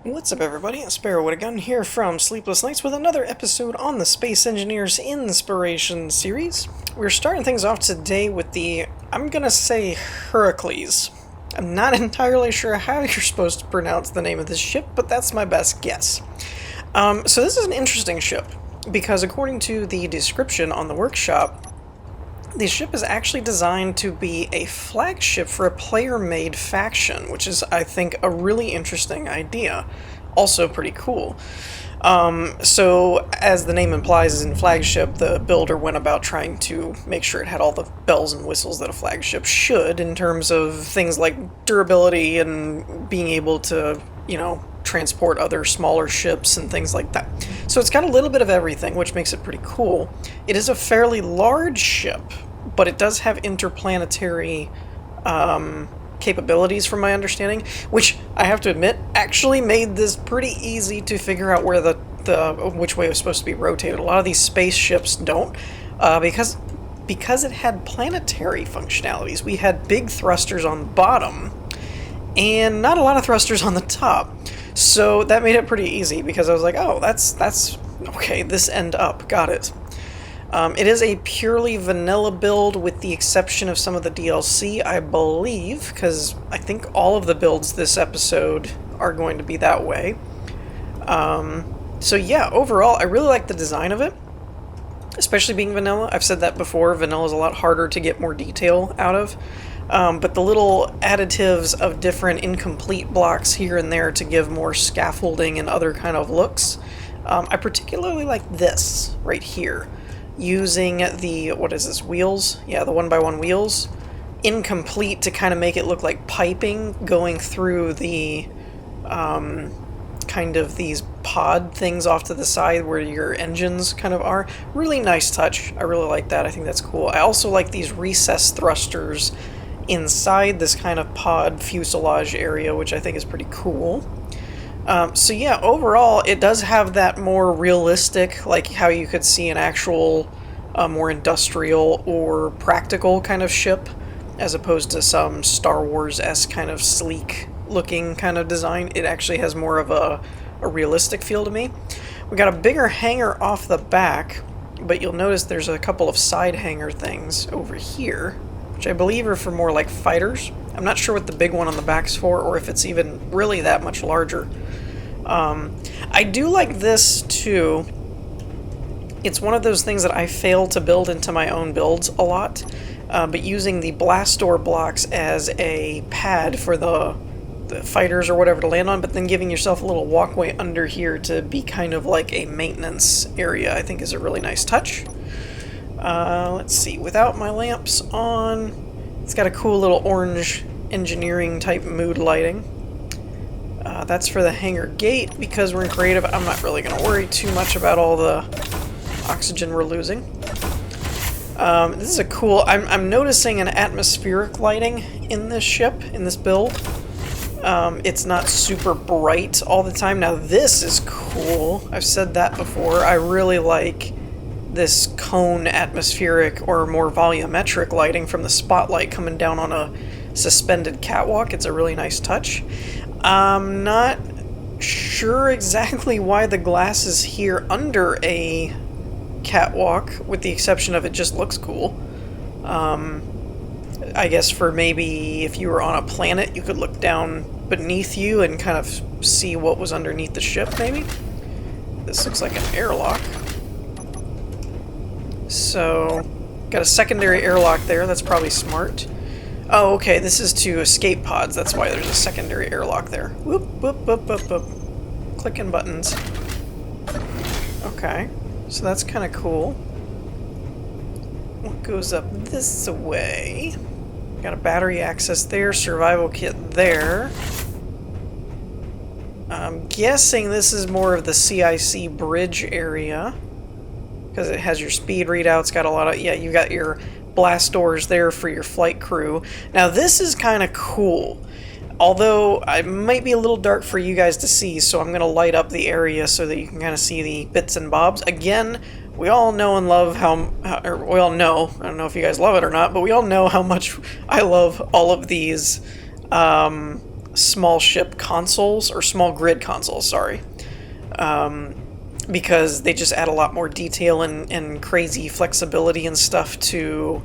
What's up, everybody? Sparrow with a Gun here from Sleepless Nights with another episode on the Space Engineers Inspiration series. We're starting things off today with the, I'm gonna say, HERAKLES. I'm not entirely sure how you're supposed to pronounce the name of this ship, but that's my best guess. So this is an interesting ship, because according to the description on the workshop, the ship is actually designed to be a flagship for a player-made faction, which is, I think, a really interesting idea. Also pretty cool. So, as the name implies, in flagship, the builder went about trying to make sure it had all the bells and whistles that a flagship should, in terms of things like durability and being able to, transport other smaller ships and things like that. So it's got a little bit of everything, which makes it pretty cool. It is a fairly large ship, but it does have interplanetary capabilities from my understanding, which I have to admit actually made this pretty easy to figure out where the which way it was supposed to be rotated. A lot of these spaceships don't, because it had planetary functionalities. We had big thrusters on the bottom and not a lot of thrusters on the top. So that made it pretty easy, because I was like, oh, that's okay, this end up, got it. It is a purely vanilla build with the exception of some of the DLC, I believe, because I think all of the builds this episode are going to be that way. So yeah, overall, I really like the design of it, especially being vanilla. I've said that before, vanilla is a lot harder to get more detail out of. But the little additives of different incomplete blocks here and there to give more scaffolding and other kind of looks. I particularly like this right here, using the, what is this, wheels? Yeah, the 1x1 wheels, incomplete to kind of make it look like piping going through the kind of these pod things off to the side where your engines kind of are. Really nice touch. I really like that. I think that's cool. I also like these recessed thrusters inside this kind of pod fuselage area, which I think is pretty cool. So yeah, overall, it does have that more realistic, like how you could see an actual more industrial or practical kind of ship, as opposed to some Star Wars-esque kind of sleek looking kind of design. It actually has more of a realistic feel to me. We got a bigger hangar off the back, but you'll notice there's a couple of side hangar things over here, which I believe are for more like fighters. I'm not sure what the big one on the back's for, or if it's even really that much larger. I do like this too. It's one of those things that I fail to build into my own builds a lot, but using the blast door blocks as a pad for the fighters or whatever to land on, but then giving yourself a little walkway under here to be kind of like a maintenance area, I think is a really nice touch. Let's see, without my lamps on, it's got a cool little orange engineering type mood lighting. That's for the hangar gate, because we're in creative. I'm not really going to worry too much about all the oxygen we're losing. This is a cool, I'm noticing an atmospheric lighting in this ship, in this build. It's not super bright all the time. Now this is cool. I've said that before. I really like this cone atmospheric or more volumetric lighting from the spotlight coming down on a suspended catwalk. It's a really nice touch. I'm not sure exactly why the glass is here under a catwalk, with the exception of it just looks cool. I guess for maybe if you were on a planet, you could look down beneath you and kind of see what was underneath the ship, maybe? This looks like an airlock. So, got a secondary airlock there, that's probably smart. Oh, okay, this is to escape pods, that's why there's a secondary airlock there. Whoop, whoop, whoop, whoop, whoop. Clicking buttons. Okay, so that's kind of cool. What goes up this way? Got a battery access there, survival kit there. I'm guessing this is more of the CIC bridge area, because it has your speed readouts, got a lot of, yeah, you got your blast doors there for your flight crew. Now this is kind of cool, although it might be a little dark for you guys to see, so I'm going to light up the area so that you can kind of see the bits and bobs. Again, we all know and love or we all know, I don't know if you guys love it or not, but we all know how much I love all of these small ship consoles, or small grid consoles, sorry. Because they just add a lot more detail and crazy flexibility and stuff to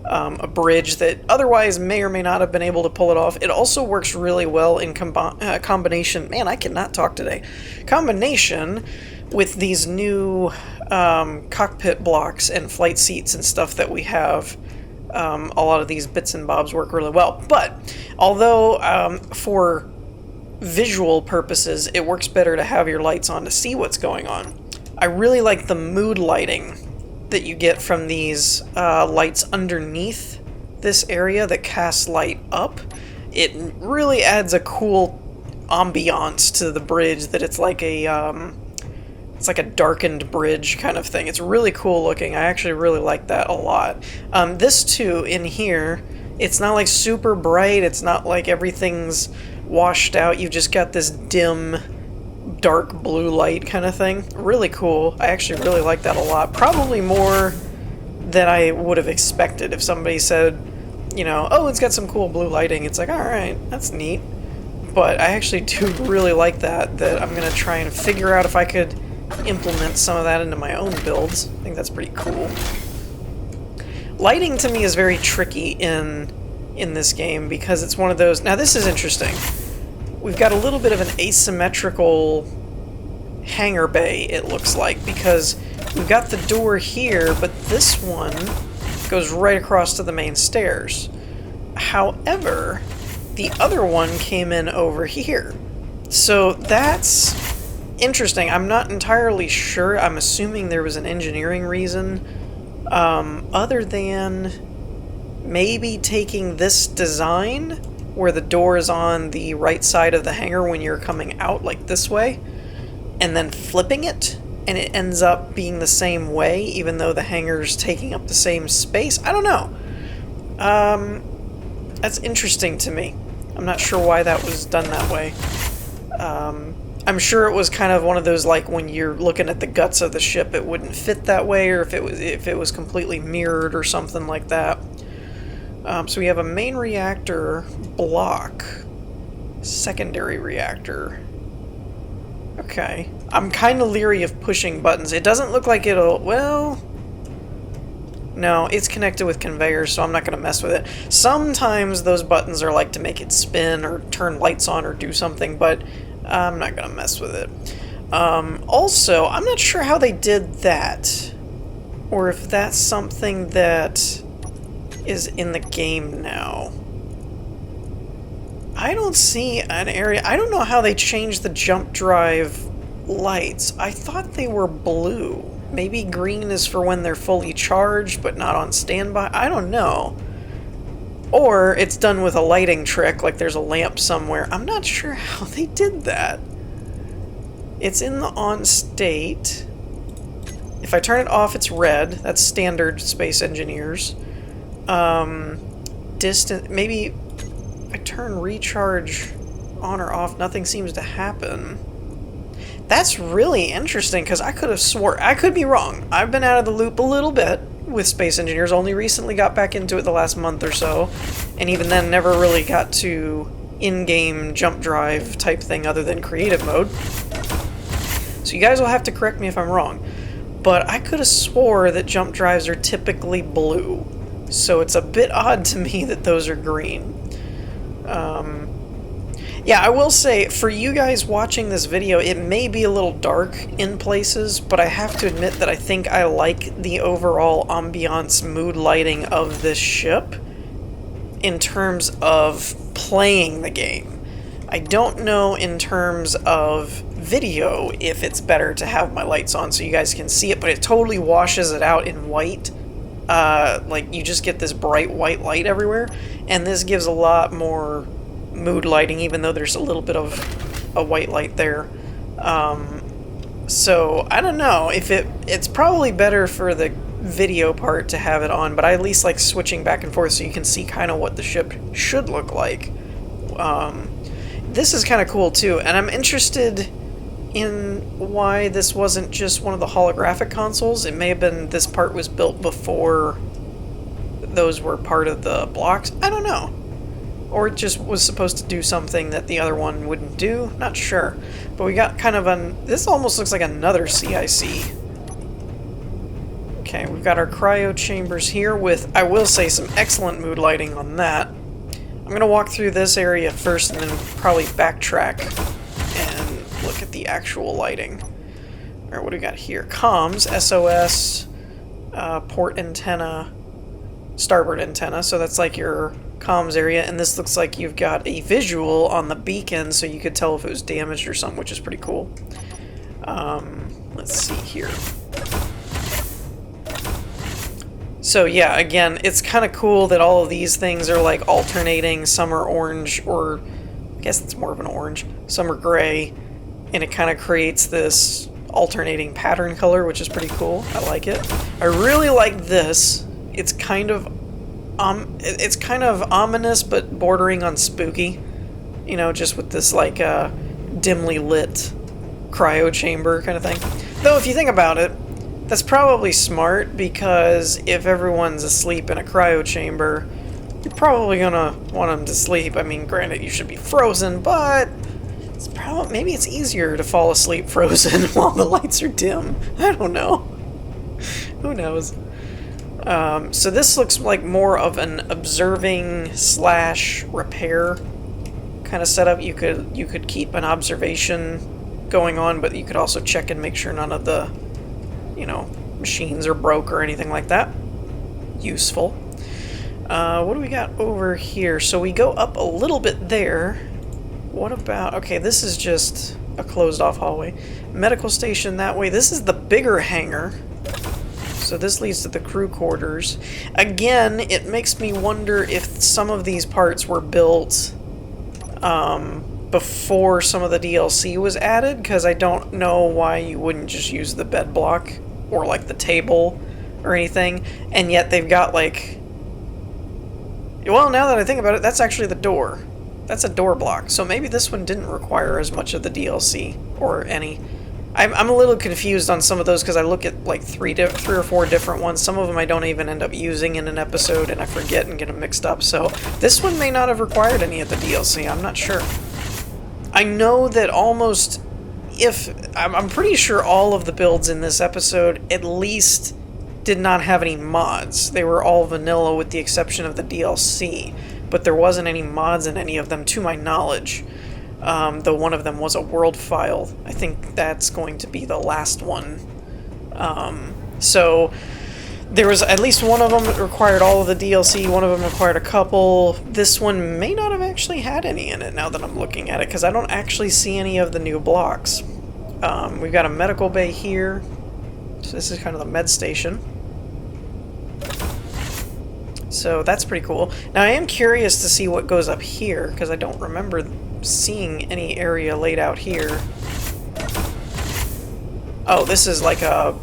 a bridge that otherwise may or may not have been able to pull it off. It also works really well in combination, man, I cannot talk today, combination with these new cockpit blocks and flight seats and stuff that we have. A lot of these bits and bobs work really well. But although for visual purposes it works better to have your lights on to see what's going on, I really like the mood lighting that you get from these lights underneath this area that casts light up. It really adds a cool ambiance to the bridge, that it's like a darkened bridge kind of thing. It's really cool looking. I actually really like that a lot. This too, in here, it's not like super bright, it's not like everything's washed out, you've just got this dim dark blue light kind of thing. Really cool. I actually really like that a lot. Probably more than I would have expected. If somebody said, you know, oh, it's got some cool blue lighting, it's like, alright, that's neat. But I actually do really like that I'm going to try and figure out if I could implement some of that into my own builds. I think that's pretty cool. Lighting to me is very tricky in this game because it's one of those... Now this is interesting. We've got a little bit of an asymmetrical hangar bay, it looks like, because we've got the door here, but this one goes right across to the main stairs. However, the other one came in over here. So that's interesting. I'm not entirely sure. I'm assuming there was an engineering reason, other than maybe taking this design where the door is on the right side of the hangar when you're coming out, like this way, and then flipping it, and it ends up being the same way, even though the hangar's taking up the same space. I don't know. That's interesting to me. I'm not sure why that was done that way. I'm sure it was kind of one of those, like, when you're looking at the guts of the ship, it wouldn't fit that way, or if it was completely mirrored or something like that. So we have a main reactor block, secondary reactor. Okay. I'm kind of leery of pushing buttons. It doesn't look like it'll... Well... No, it's connected with conveyors, so I'm not going to mess with it. Sometimes those buttons are like to make it spin or turn lights on or do something, but I'm not going to mess with it. Also, I'm not sure how they did that, or if that's something that is in the game now. I don't see an area... I don't know how they changed the jump drive lights. I thought they were blue. Maybe green is for when they're fully charged, but not on standby. I don't know. Or it's done with a lighting trick, like there's a lamp somewhere. I'm not sure how they did that. It's in the on state. If I turn it off, it's red. That's standard Space Engineers. Distant... Maybe I turn recharge on or off, nothing seems to happen. That's really interesting, because I could have swore... I could be wrong. I've been out of the loop a little bit with Space Engineers. Only recently got back into it the last month or so. And even then, never really got to in-game jump drive type thing other than creative mode. So you guys will have to correct me if I'm wrong. But I could have swore that jump drives are typically blue. So it's a bit odd to me that those are green. Yeah, I will say, for you guys watching this video, it may be a little dark in places, but I have to admit that I think I like the overall ambiance mood lighting of this ship in terms of playing the game. I don't know in terms of video if it's better to have my lights on so you guys can see it, but it totally washes it out in white. Like, you just get this bright white light everywhere, and this gives a lot more mood lighting, even though there's a little bit of a white light there. So I don't know if it's probably better for the video part to have it on, but I at least like switching back and forth so you can see kind of what the ship should look like. This is kind of cool too, and I'm interested in why this wasn't just one of the holographic consoles. It may have been this part was built before those were part of the blocks. I don't know. Or it just was supposed to do something that the other one wouldn't do? Not sure. But we got kind of this almost looks like another CIC. Okay, we've got our cryo chambers here with, I will say, some excellent mood lighting on that. I'm going to walk through this area first and then probably backtrack and look at the actual lighting. Alright, what do we got here? Comms, SOS, port antenna, starboard antenna, so that's like your comms area, and this looks like you've got a visual on the beacon so you could tell if it was damaged or something, which is pretty cool. Let's see here. So yeah, again, it's kind of cool that all of these things are like alternating. Some are orange, or I guess it's more of an orange. Some are gray, and it kind of creates this alternating pattern color, which is pretty cool. I like it. I really like this. It's kind of ominous, but bordering on spooky. You know, just with this like dimly lit cryo chamber kind of thing. Though, if you think about it, that's probably smart, because if everyone's asleep in a cryo chamber, you're probably gonna want them to sleep. I mean, granted, you should be frozen, but it's maybe it's easier to fall asleep frozen while the lights are dim. I don't know. Who knows? So this looks like more of an observing / repair kind of setup. You could keep an observation going on, but you could also check and make sure none of the, you know, machines are broke or anything like that. Useful. What do we got over here? So we go up a little bit there. What about... Okay, this is just a closed-off hallway. Medical station that way. This is the bigger hangar. So this leads to the crew quarters. Again, it makes me wonder if some of these parts were built before some of the DLC was added, because I don't know why you wouldn't just use the bed block or like the table or anything, and yet they've got like... Well, now that I think about it, that's actually the door. That's a door block, so maybe this one didn't require as much of the DLC, or any. I'm a little confused on some of those, because I look at like three or four different ones. Some of them I don't even end up using in an episode, and I forget and get them mixed up, so this one may not have required any of the DLC, I'm not sure. I know that almost... I'm pretty sure all of the builds in this episode at least did not have any mods. They were all vanilla with the exception of the DLC, but there wasn't any mods in any of them to my knowledge. Though one of them was a world file. I think that's going to be the last one. So there was at least one of them that required all of the DLC, one of them required a couple. This one may not have actually had any in it now that I'm looking at it, because I don't actually see any of the new blocks. We've got a medical bay here. So this is kind of the med station. So that's pretty cool. Now I am curious to see what goes up here, because I don't remember seeing any area laid out here. Oh, this is like a...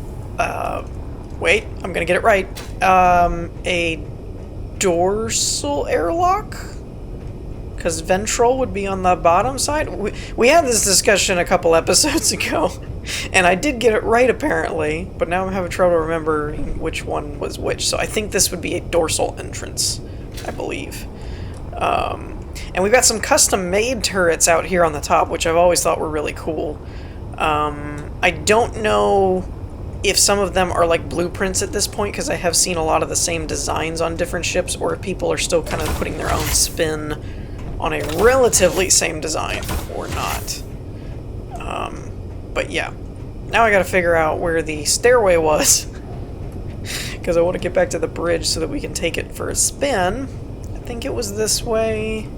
wait, I'm gonna get it right. A dorsal airlock? Because ventral would be on the bottom side? We had this discussion a couple episodes ago, and I did get it right apparently, but now I'm having trouble remembering which one was which. So I think this would be a dorsal entrance, I believe. And we've got some custom-made turrets out here on the top, which I've always thought were really cool. I don't know if some of them are like blueprints at this point, because I have seen a lot of the same designs on different ships, or if people are still kind of putting their own spin on a relatively same design, or not. But yeah. Now I gotta figure out where the stairway was, because I want to get back to the bridge so that we can take it for a spin. I think it was this way,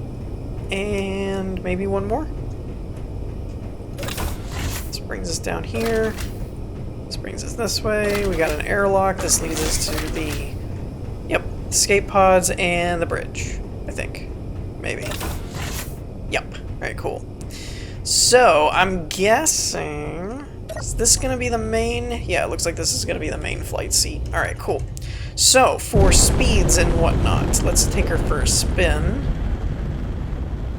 and maybe one more. This brings us down here. This brings us this way. We got an airlock. This leads us to the... Yep, escape pods and the bridge, I think. Maybe. Yep. Alright, cool. So, I'm guessing... Is this going to be the main? Yeah, it looks like this is going to be the main flight seat. Alright, cool. So, for speeds and whatnot, let's take her for a spin.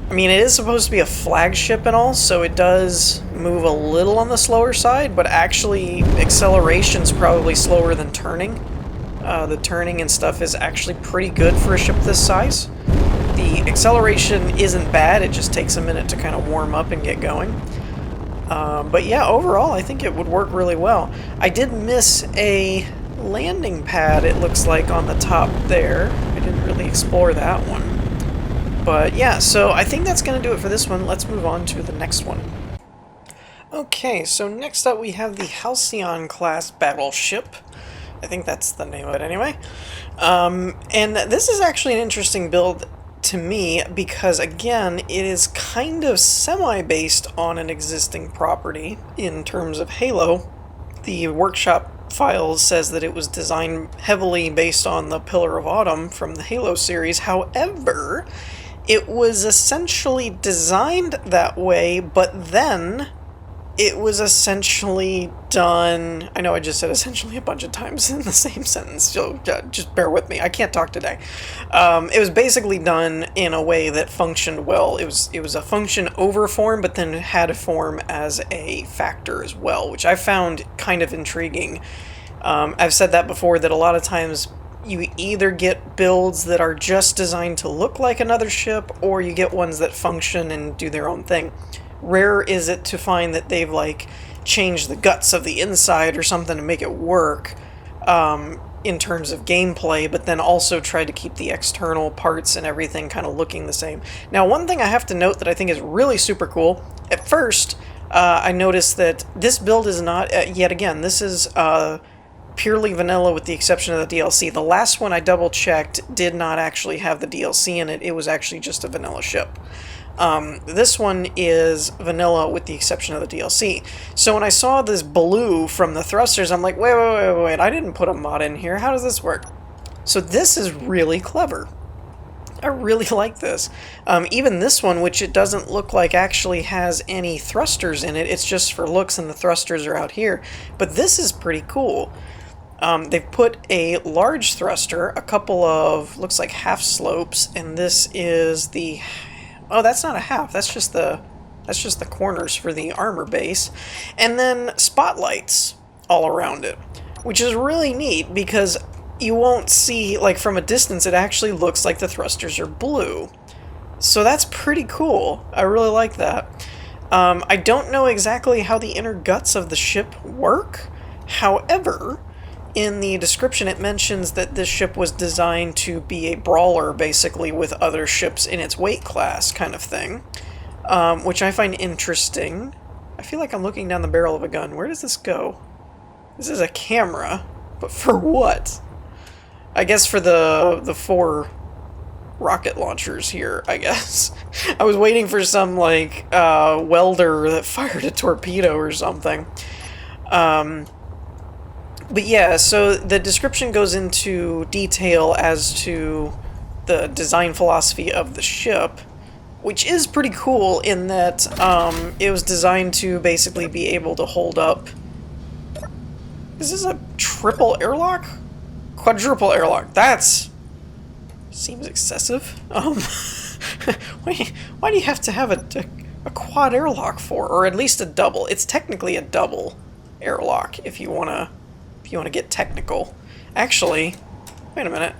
I mean, it is supposed to be a flagship and all, so it does move a little on the slower side, but actually, acceleration's probably slower than turning. The turning and stuff is actually pretty good for a ship this size. The The acceleration isn't bad, it just takes a minute to kind of warm up and get going. But yeah, overall, I think it would work really well. I did miss a landing pad, it looks like, on the top there. I didn't really explore that one. But yeah, so I think that's going to do it for this one. Let's move on to the next one. Okay, so next up we have the Halcyon class battleship. I think that's the name of it anyway. And this is actually an interesting build to me because, again, it is kind of semi-based on an existing property in terms of Halo. The workshop files says that it was designed heavily based on the Pillar of Autumn from the Halo series. However, it was essentially designed that way, but then it was essentially done... I know I just said essentially a bunch of times in the same sentence, so just bear with me. I can't talk today. It was basically done in a way that functioned well. It was a function over form, but then it had a form as a factor as well, which I found kind of intriguing. I've said that before, that a lot of times you either get builds that are just designed to look like another ship, or you get ones that function and do their own thing. Rare is it to find that they've, like, changed the guts of the inside or something to make it work in terms of gameplay, but then also tried to keep the external parts and everything kind of looking the same. Now, one thing I have to note that I think is really super cool, at first, I noticed that this build is not, yet again, this is purely vanilla with the exception of the DLC. The last one I double-checked did not actually have the DLC in it. It was actually just a vanilla ship. This one is vanilla with the exception of the DLC. So when I saw this blue from the thrusters, I'm like, wait, I didn't put a mod in here. How does this work? So this is really clever. I really like this. Even this one, which it doesn't look like actually has any thrusters in it, it's just for looks and the thrusters are out here. But this is pretty cool. They've put a large thruster, a couple of, looks like half slopes, and this is the... Oh, that's not a half. That's just the corners for the armor base. And then spotlights all around it, which is really neat because you won't see, like, from a distance, it actually looks like the thrusters are blue. So that's pretty cool. I really like that. I don't know exactly how the inner guts of the ship work. However, in the description it mentions that this ship was designed to be a brawler, basically, with other ships in its weight class kind of thing, which I find interesting. I feel like I'm looking down the barrel of a gun. Where does this go? This is a camera, but for what? I guess for the 4 rocket launchers here, I guess. I was waiting for some, like, welder that fired a torpedo or something. But yeah, so the description goes into detail as to the design philosophy of the ship, which is pretty cool in that it was designed to basically be able to hold up... Is this a triple airlock? Quadruple airlock. That's... seems excessive. Why do you have to have a quad airlock for? Or at least a double. It's technically a double airlock if you want to get technical. Actually, wait a minute.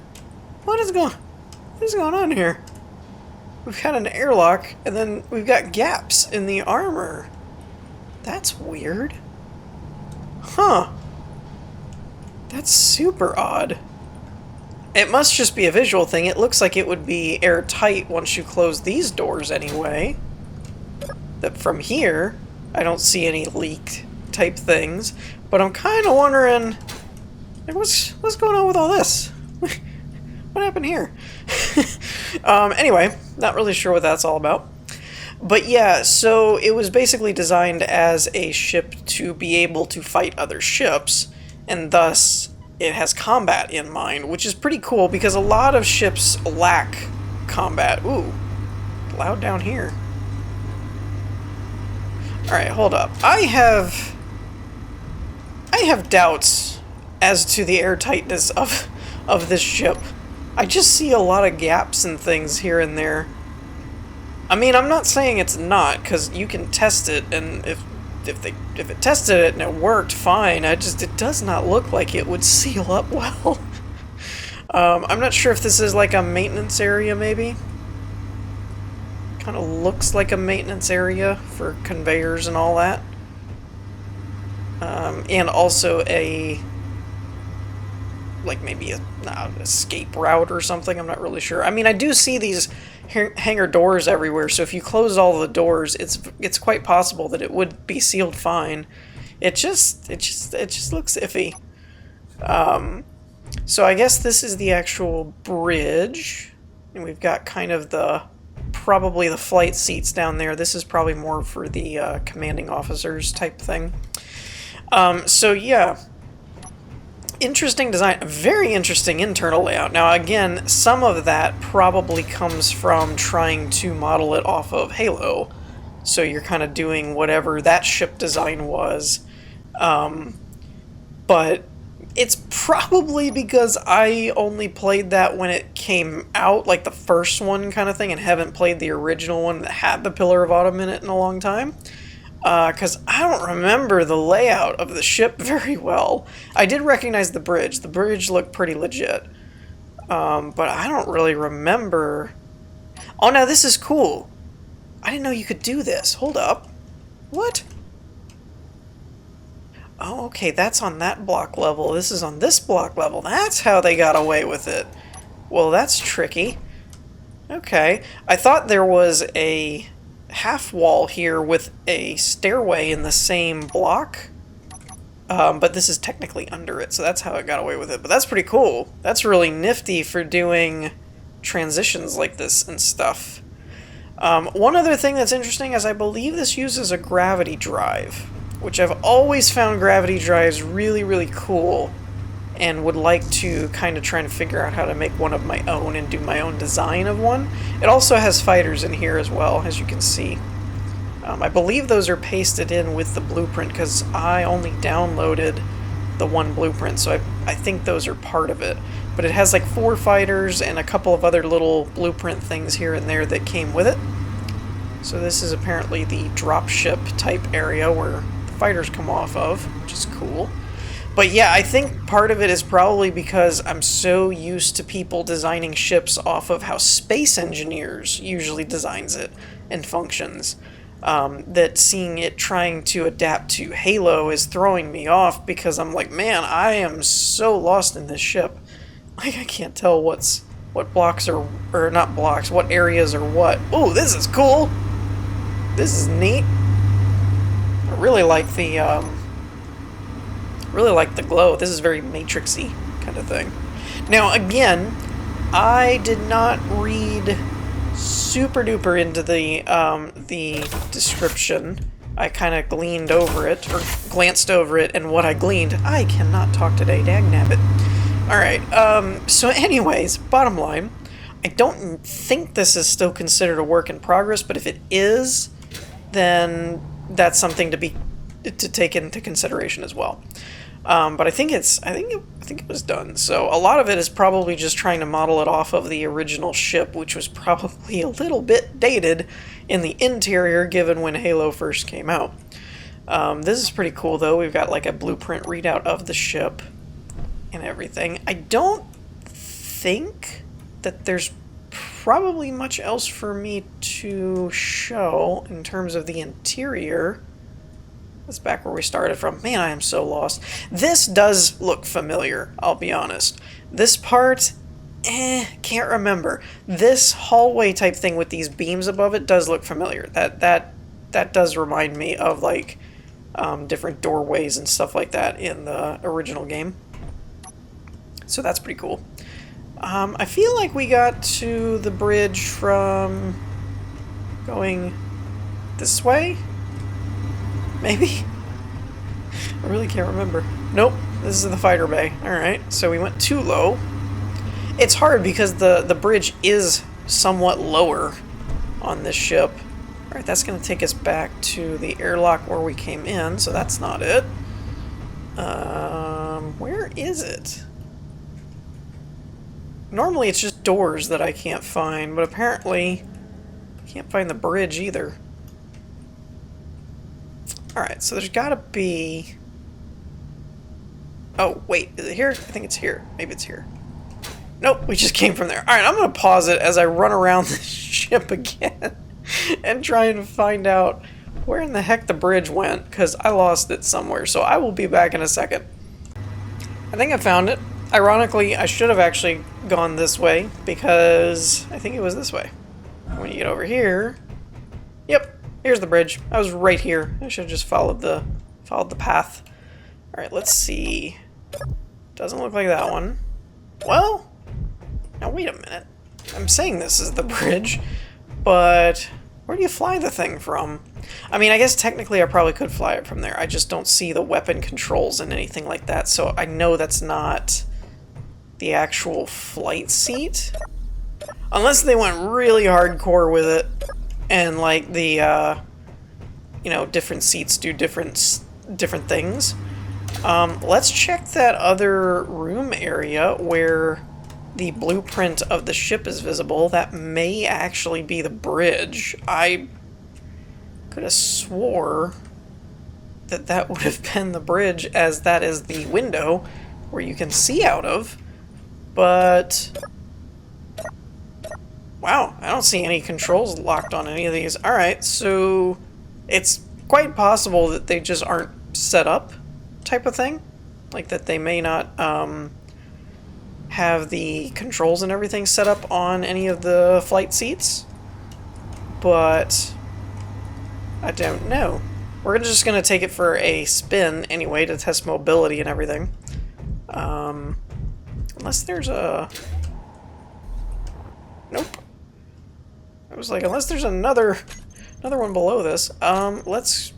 What is going on here? We've got an airlock, and then we've got gaps in the armor. That's weird. Huh. That's super odd. It must just be a visual thing. It looks like it would be airtight once you close these doors anyway. That from here, I don't see any leaked type things. But I'm kind of wondering, like, what's going on with all this? What happened here? Anyway, not really sure what that's all about. But yeah, so it was basically designed as a ship to be able to fight other ships, and thus it has combat in mind, which is pretty cool because a lot of ships lack combat. Ooh, loud down here. Alright, hold up. I have doubts as to the airtightness of this ship. I just see a lot of gaps and things here and there. I mean, I'm not saying it's not, because you can test it, and if it tested it and it worked, fine. It does not look like it would seal up well. I'm not sure if this is like a maintenance area, maybe. Kind of looks like a maintenance area for conveyors and all that. And also like maybe an escape route or something. I'm not really sure. I mean, I do see these hangar doors everywhere, so if you close all the doors, it's quite possible that it would be sealed fine. It just looks iffy. So I guess this is the actual bridge, and we've got kind of probably the flight seats down there. This is probably more for the commanding officers type thing. So yeah, interesting design, very interesting internal layout. Now again, some of that probably comes from trying to model it off of Halo, so you're kind of doing whatever that ship design was, but it's probably because I only played that when it came out, like the first one kind of thing, and haven't played the original one that had the Pillar of Autumn in it in a long time. Because I don't remember the layout of the ship very well. I did recognize the bridge. The bridge looked pretty legit. But I don't really remember... Oh, now this is cool. I didn't know you could do this. Hold up. What? Oh, okay, that's on that block level. This is on this block level. That's how they got away with it. Well, that's tricky. Okay. I thought there was a half wall here with a stairway in the same block, but this is technically under it, so that's how it got away with it. But that's pretty cool. That's really nifty for doing transitions like this and stuff. One other thing that's interesting is I believe this uses a gravity drive, which I've always found gravity drives really, really cool, and would like to kind of try and figure out how to make one of my own and do my own design of one. It also has fighters in here as well, as you can see. I believe those are pasted in with the blueprint, because I only downloaded the one blueprint, so I think those are part of it. But it has like 4 fighters and a couple of other little blueprint things here and there that came with it. So this is apparently the dropship type area where the fighters come off of, which is cool. But yeah, I think part of it is probably because I'm so used to people designing ships off of how Space Engineers usually designs it and functions, that seeing it trying to adapt to Halo is throwing me off, because I'm like, man, I am so lost in this ship. Like, I can't tell what blocks are, or not blocks, what areas are what. Oh, this is cool! This is neat. I really like the glow. This is very matrixy kind of thing. Now again, I did not read super duper into the description. I kind of gleaned over it, or glanced over it, and what I gleaned, I cannot talk today, dagnabbit. Alright, so anyways, bottom line, I don't think this is still considered a work in progress, but if it is, then that's something to take into consideration as well. But I think it was done. So a lot of it is probably just trying to model it off of the original ship, which was probably a little bit dated in the interior given when Halo first came out. This is pretty cool though. We've got like a blueprint readout of the ship and everything. I don't think that there's probably much else for me to show in terms of the interior. That's back where we started from. Man, I am so lost. This does look familiar, I'll be honest. This part, can't remember. This hallway type thing with these beams above it does look familiar. That does remind me of like different doorways and stuff like that in the original game. So that's pretty cool. I feel like we got to the bridge from going this way? Maybe? I really can't remember. Nope, this is the fighter bay. Alright, so we went too low. It's hard because the bridge is somewhat lower on this ship. Alright, that's going to take us back to the airlock where we came in, so that's not it. Where is it? Normally it's just doors that I can't find, but apparently I can't find the bridge either. Alright, so there's gotta be... Oh, wait, is it here? I think it's here. Maybe it's here. Nope, we just came from there. Alright, I'm gonna pause it as I run around this ship again. and try and find out where in the heck the bridge went, because I lost it somewhere. So I will be back in a second. I think I found it. Ironically, I should have actually gone this way, because I think it was this way. When you get over here... Yep, here's the bridge. I was right here. I should have just followed the path. Alright, let's see. Doesn't look like that one. Well, now wait a minute. I'm saying this is the bridge, but where do you fly the thing from? I mean, I guess technically I probably could fly it from there. I just don't see the weapon controls and anything like that, so I know that's not the actual flight seat. Unless they went really hardcore with it, and like the, you know, different seats do different things. Let's check that other room area where the blueprint of the ship is visible. That may actually be the bridge. I could have swore that that would have been the bridge, as that is the window where you can see out of. But wow, I don't see any controls locked on any of these. Alright, so it's quite possible that they just aren't set up, type of thing. Like that they may not have the controls and everything set up on any of the flight seats. But I don't know. We're just going to take it for a spin anyway to test mobility and everything. Unless there's a... Nope. I was like, unless there's another one below this. Let's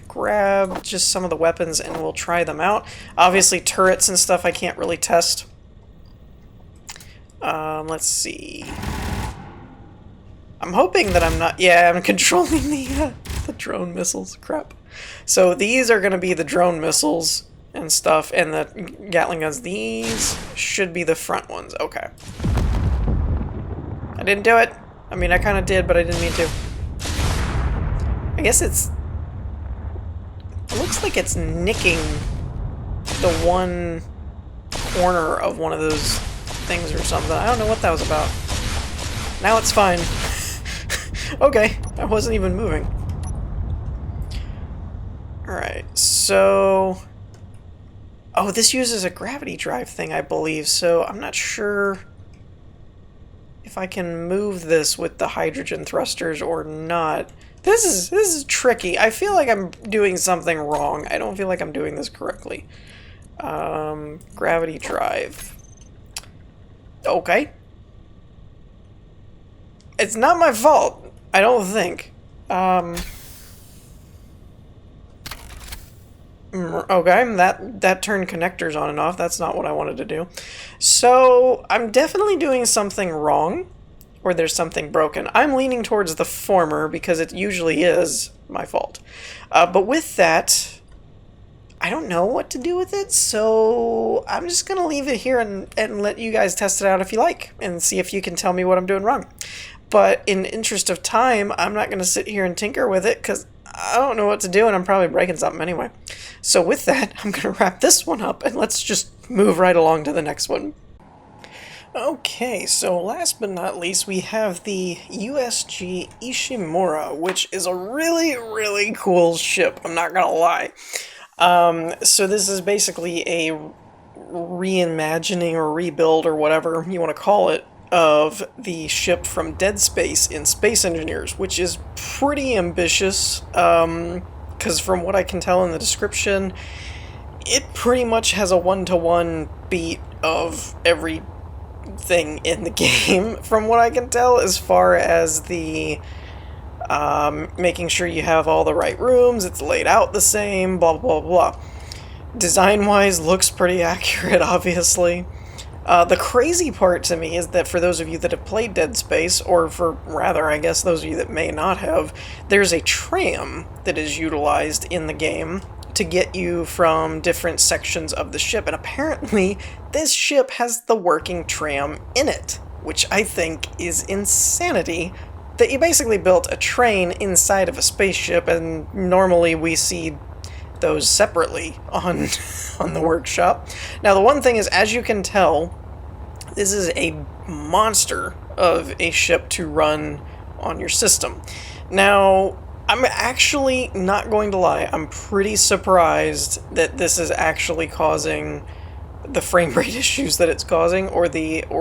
grab just some of the weapons and we'll try them out. Obviously turrets and stuff I can't really test. Let's see. I'm hoping that I'm not... Yeah, I'm controlling the drone missiles. Crap. So these are going to be the drone missiles and stuff, and the Gatling guns. These should be the front ones. Okay. I didn't do it. I mean, I kind of did, but I didn't mean to. I guess it's... It looks like it's nicking the one corner of one of those things or something. I don't know what that was about. Now it's fine. Okay, I wasn't even moving. Alright, so... Oh, this uses a gravity drive thing, I believe, so I'm not sure if I can move this with the hydrogen thrusters or not. This is tricky. I feel like I'm doing something wrong. I don't feel like I'm doing this correctly. Gravity drive. Okay. It's not my fault, I don't think. Okay, that turned connectors on and off. That's not what I wanted to do. So, I'm definitely doing something wrong, or there's something broken. I'm leaning towards the former, because it usually is my fault. But with that, I don't know what to do with it, so I'm just going to leave it here and let you guys test it out if you like, and see if you can tell me what I'm doing wrong. But in the interest of time, I'm not going to sit here and tinker with it, because I don't know what to do, and I'm probably breaking something anyway. So with that, I'm going to wrap this one up, and let's just move right along to the next one. Okay, so last but not least, we have the USG Ishimura, which is a really, really cool ship, I'm not going to lie. So this is basically a reimagining or rebuild or whatever you want to call it of the ship from Dead Space in Space Engineers, which is pretty ambitious, because from what I can tell in the description, it pretty much has a one-to-one beat of everything in the game, from what I can tell, as far as the making sure you have all the right rooms, it's laid out the same, blah blah blah. Design-wise, looks pretty accurate, obviously. The crazy part to me is that for those of you that have played Dead Space, or for rather, I guess, those of you that may not have, there's a tram that is utilized in the game to get you from different sections of the ship, and apparently this ship has the working tram in it, which I think is insanity, that you basically built a train inside of a spaceship, and normally we see those separately on the workshop. Now the one thing is, as you can tell, this is a monster of a ship to run on your system. Now, I'm actually not going to lie, I'm pretty surprised that this is actually causing the frame rate issues that it's causing, or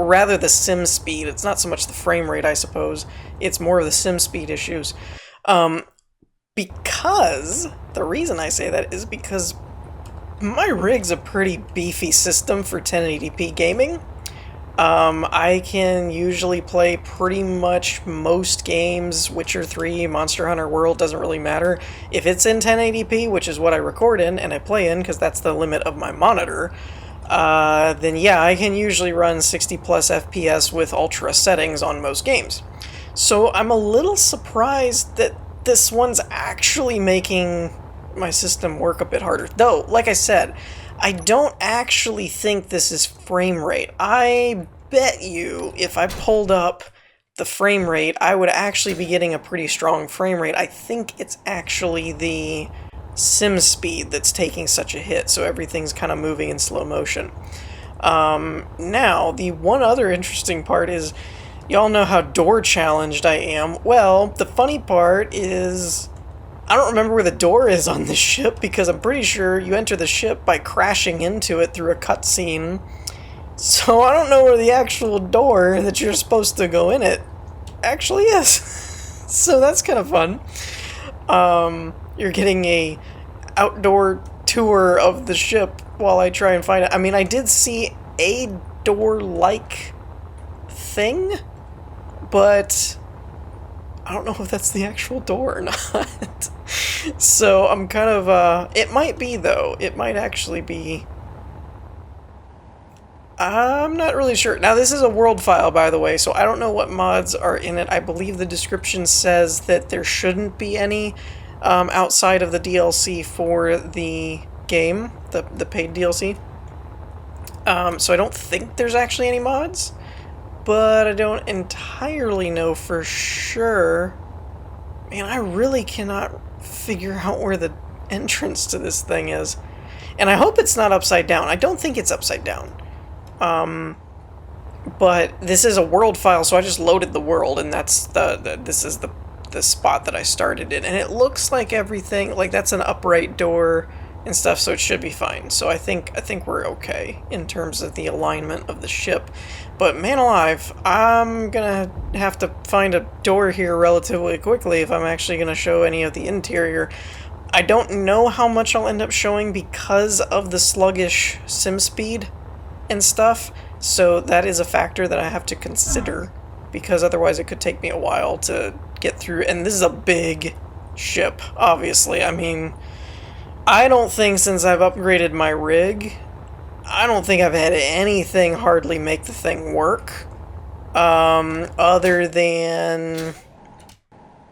rather the sim speed. It's not so much the frame rate, I suppose, it's more of the sim speed issues. Because, the reason I say that is because my rig's a pretty beefy system for 1080p gaming. I can usually play pretty much most games, Witcher 3, Monster Hunter World, doesn't really matter. If it's in 1080p, which is what I record in and I play in because that's the limit of my monitor, then yeah, I can usually run 60 plus FPS with ultra settings on most games. So I'm a little surprised that this one's actually making my system work a bit harder. Though, like I said, I don't actually think this is frame rate. I bet you if I pulled up the frame rate, I would actually be getting a pretty strong frame rate. I think it's actually the sim speed that's taking such a hit, so everything's kind of moving in slow motion. Now, the one other interesting part is, y'all know how door challenged I am. Well, the funny part is, I don't remember where the door is on this ship, because I'm pretty sure you enter the ship by crashing into it through a cutscene. So I don't know where the actual door that you're supposed to go in it actually is. So that's kind of fun. You're getting a outdoor tour of the ship while I try and find it. I mean, I did see a door-like thing, but I don't know if that's the actual door or not. So I'm kind of, it might be though. It might actually be. I'm not really sure. Now, this is a world file, by the way, so I don't know what mods are in it. I believe the description says that there shouldn't be any outside of the DLC for the game, the paid DLC. So I don't think there's actually any mods, but I don't entirely know for sure. Man, I really cannot figure out where the entrance to this thing is. And I hope it's not upside down. I don't think it's upside down. But this is a world file, so I just loaded the world, and that's this is the spot that I started in. And it looks like everything, like that's an upright door and stuff, so it should be fine. So I think we're okay in terms of the alignment of the ship. But man alive, I'm gonna have to find a door here relatively quickly if I'm actually gonna show any of the interior. I don't know how much I'll end up showing because of the sluggish sim speed and stuff, so that is a factor that I have to consider, because otherwise it could take me a while to get through. And this is a big ship, obviously. I mean, I don't think since I've upgraded my rig, I don't think I've had anything hardly make the thing work, other than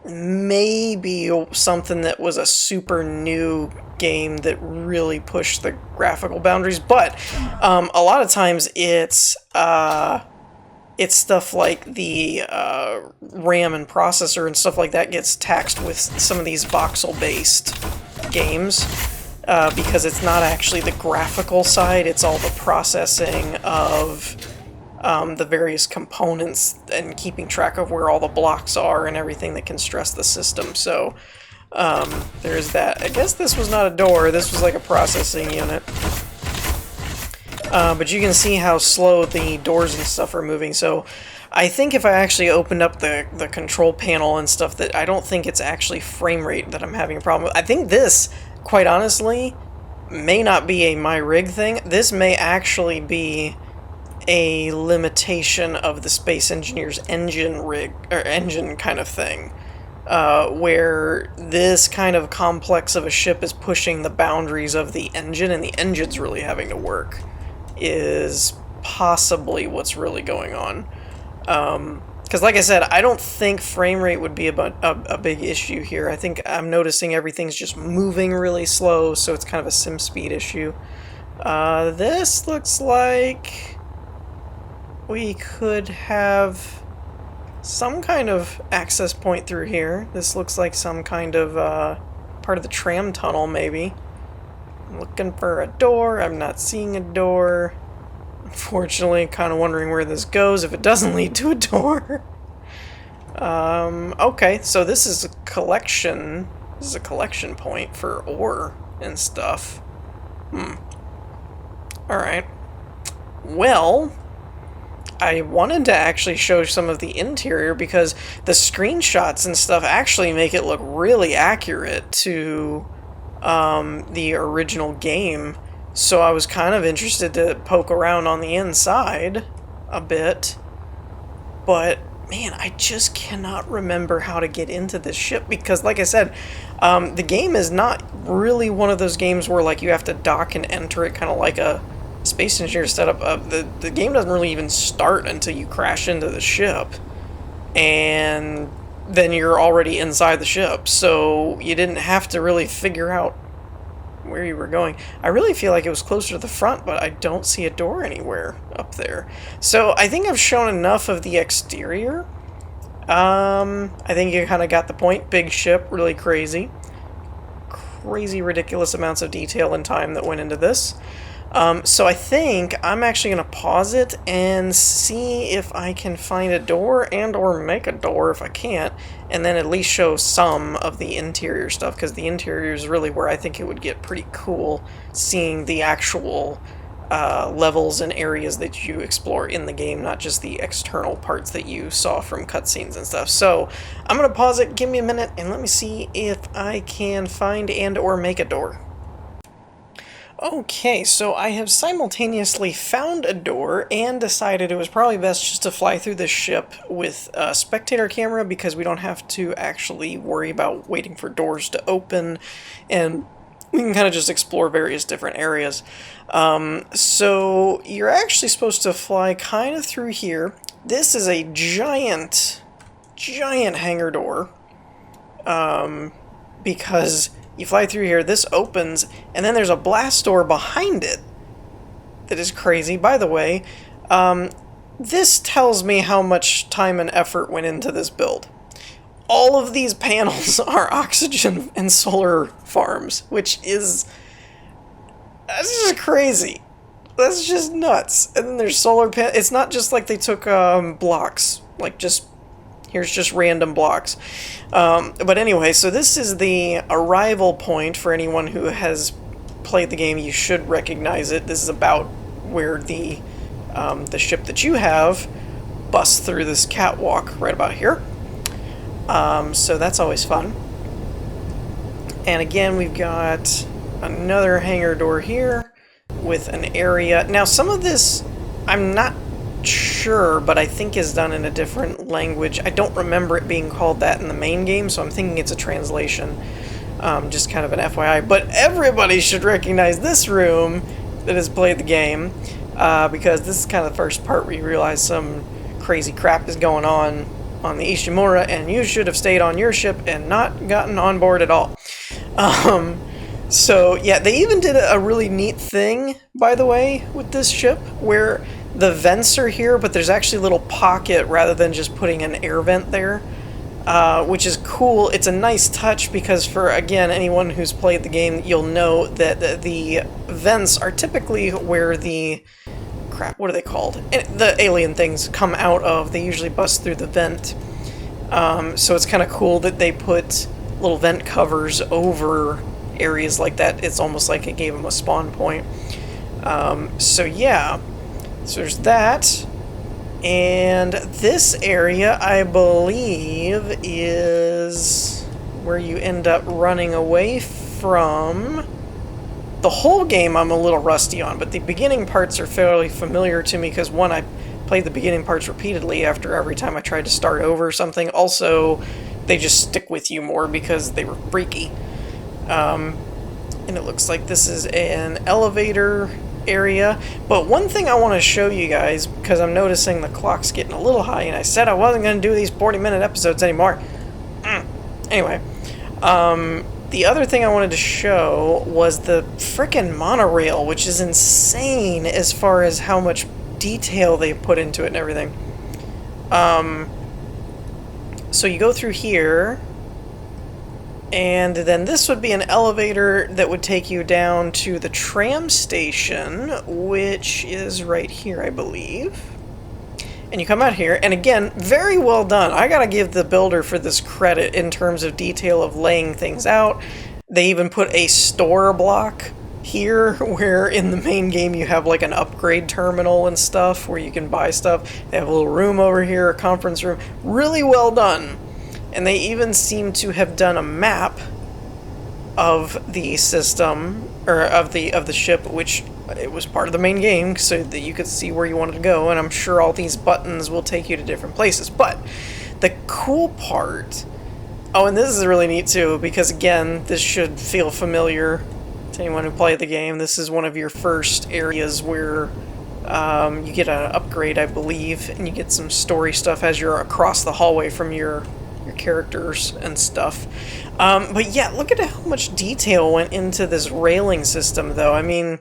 maybe something that was a super new game that really pushed the graphical boundaries. But a lot of times it's stuff like the RAM and processor and stuff like that gets taxed with some of these voxel-based games, because it's not actually the graphical side, it's all the processing of the various components and keeping track of where all the blocks are and everything that can stress the system. So there's that. I guess this was not a door, this was like a processing unit. But you can see how slow the doors and stuff are moving. So I think if I actually opened up the control panel and stuff, that I don't think it's actually frame rate that I'm having a problem with. I think this, quite honestly, may not be a my rig thing. This may actually be a limitation of the Space Engineer's engine rig, or engine kind of thing, where this kind of complex of a ship is pushing the boundaries of the engine, and the engine's really having to work, is possibly what's really going on. Because like I said, I don't think frame rate would be a big issue here. I think I'm noticing everything's just moving really slow, so it's kind of a sim speed issue. This looks like we could have some kind of access point through here. This looks like some kind of part of the tram tunnel, maybe. I'm looking for a door. I'm not seeing a door. Unfortunately, kind of wondering where this goes if it doesn't lead to a door. Okay, so this is a collection. This is a collection point for ore and stuff. Alright. Well, I wanted to actually show some of the interior because the screenshots and stuff actually make it look really accurate to the original game. So I was kind of interested to poke around on the inside a bit. But man, I just cannot remember how to get into this ship because, like I said, the game is not really one of those games where like you have to dock and enter it, kind of like a Space Engineer setup. The game doesn't really even start until you crash into the ship, and then you're already inside the ship, so you didn't have to really figure out where you were going. I really feel like it was closer to the front, but I don't see a door anywhere up there. So I think I've shown enough of the exterior. I think you kind of got the point. Big ship, really crazy. Crazy, ridiculous amounts of detail and time that went into this. So I think I'm actually going to pause it and see if I can find a door and or make a door if I can't, and then at least show some of the interior stuff, because the interior is really where I think it would get pretty cool, seeing the actual levels and areas that you explore in the game, not just the external parts that you saw from cutscenes and stuff. So I'm going to pause it, give me a minute, and let me see if I can find and or make a door. Okay, so I have simultaneously found a door and decided it was probably best just to fly through this ship with a spectator camera because we don't have to actually worry about waiting for doors to open, and we can kind of just explore various different areas. So you're actually supposed to fly kind of through here. This is a giant hangar door, because you fly through here, this opens, and then there's a blast door behind it that is crazy. By the way, this tells me how much time and effort went into this build. All of these panels are oxygen and solar farms, which is... that's just crazy. That's just nuts. And then there's solar panels. It's not just like they took blocks, like just... here's just random blocks. But anyway, so this is the arrival point for anyone who has played the game. You should recognize it. This is about where the ship that you have busts through this catwalk right about here. So that's always fun. And again, we've got another hangar door here with an area. Now, some of this, I'm not sure, but I think is done in a different language. I don't remember it being called that in the main game, so I'm thinking it's a translation. Just kind of an FYI. But everybody should recognize this room that has played the game, because this is kind of the first part where you realize some crazy crap is going on the Ishimura, and you should have stayed on your ship and not gotten on board at all. So yeah, they even did a really neat thing, by the way, with this ship, where the vents are here, but there's actually a little pocket rather than just putting an air vent there, which is cool. It's a nice touch because for, again, anyone who's played the game, you'll know that the vents are typically where the... crap, what are they called? The alien things come out of. They usually bust through the vent. So it's kind of cool that they put little vent covers over areas like that. It's almost like it gave them a spawn point. So yeah. So there's that, and this area, I believe, is where you end up running away from. The whole game I'm a little rusty on, but the beginning parts are fairly familiar to me because, one, I played the beginning parts repeatedly after every time I tried to start over or something. Also, they just stick with you more because they were freaky. And it looks like this is an elevator area, but one thing I want to show you guys, because I'm noticing the clock's getting a little high, and I said I wasn't going to do these 40-minute episodes anymore. Anyway, the other thing I wanted to show was the frickin' monorail, which is insane as far as how much detail they put into it and everything. So you go through here, and then this would be an elevator that would take you down to the tram station, which is right here, I believe. And you come out here, and again, very well done. I gotta give the builder for this credit in terms of detail of laying things out. They even put a store block here, where in the main game you have like an upgrade terminal and stuff where you can buy stuff. They have a little room over here, a conference room. Really well done. And they even seem to have done a map of the system, or of the ship, which it was part of the main game, so that you could see where you wanted to go, and I'm sure all these buttons will take you to different places. But the cool part, oh, and this is really neat too, because again, this should feel familiar to anyone who played the game. This is one of your first areas where you get an upgrade, I believe, and you get some story stuff as you're across the hallway from your characters and stuff. But yeah, look at how much detail went into this railing system, though. I mean,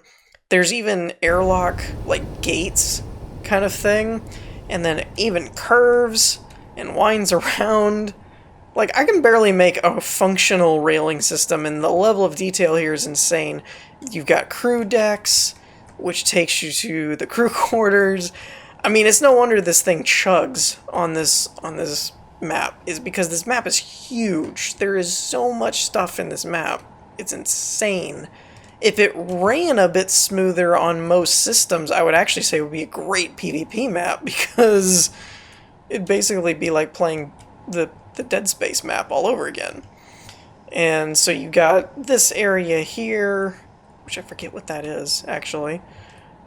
there's even airlock, like, gates kind of thing, and then even curves and winds around. Like, I can barely make a functional railing system, and the level of detail here is insane. You've got crew decks, which takes you to the crew quarters. I mean, it's no wonder this thing chugs on this map, is because this map is huge. There is so much stuff in this map. It's insane. If it ran a bit smoother on most systems, I would actually say it would be a great PvP map, because it'd basically be like playing the Dead Space map all over again. And so you got this area here, which I forget what that is, actually.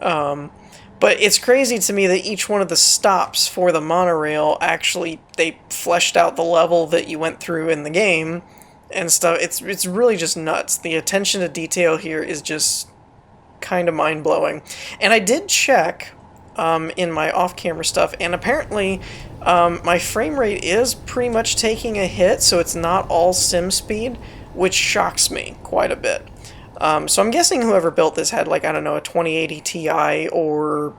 But it's crazy to me that each one of the stops for the monorail, actually, they fleshed out the level that you went through in the game and stuff. It's really just nuts. The attention to detail here is just kind of mind-blowing. And I did check in my off-camera stuff, and apparently my frame rate is pretty much taking a hit, so it's not all sim speed, which shocks me quite a bit. So I'm guessing whoever built this had, like, I don't know, a 2080 Ti or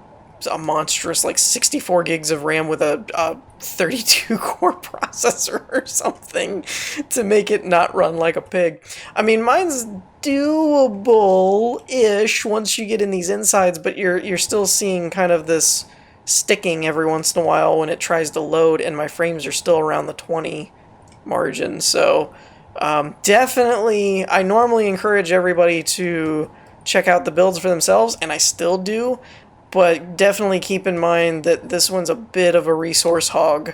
a monstrous, like, 64 gigs of RAM with a 32-core processor or something to make it not run like a pig. I mean, mine's doable-ish once you get in these insides, but you're still seeing kind of this sticking every once in a while when it tries to load, and my frames are still around the 20 margin, so definitely, I normally encourage everybody to check out the builds for themselves, and I still do, but definitely keep in mind that this one's a bit of a resource hog,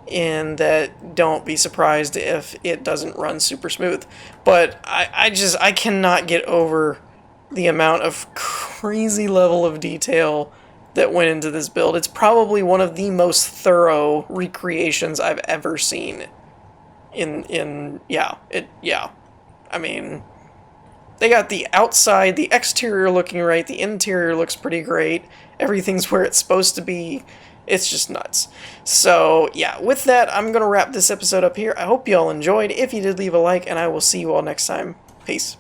in that don't be surprised if it doesn't run super smooth. But I cannot get over the amount of crazy level of detail that went into this build. It's probably one of the most thorough recreations I've ever seen. I mean, they got the outside, the exterior looking right, the interior looks pretty great, everything's where it's supposed to be. It's just nuts. So yeah, with that, I'm gonna wrap this episode up here. I hope you all enjoyed. If you did, leave a like, and I will see you all next time. Peace.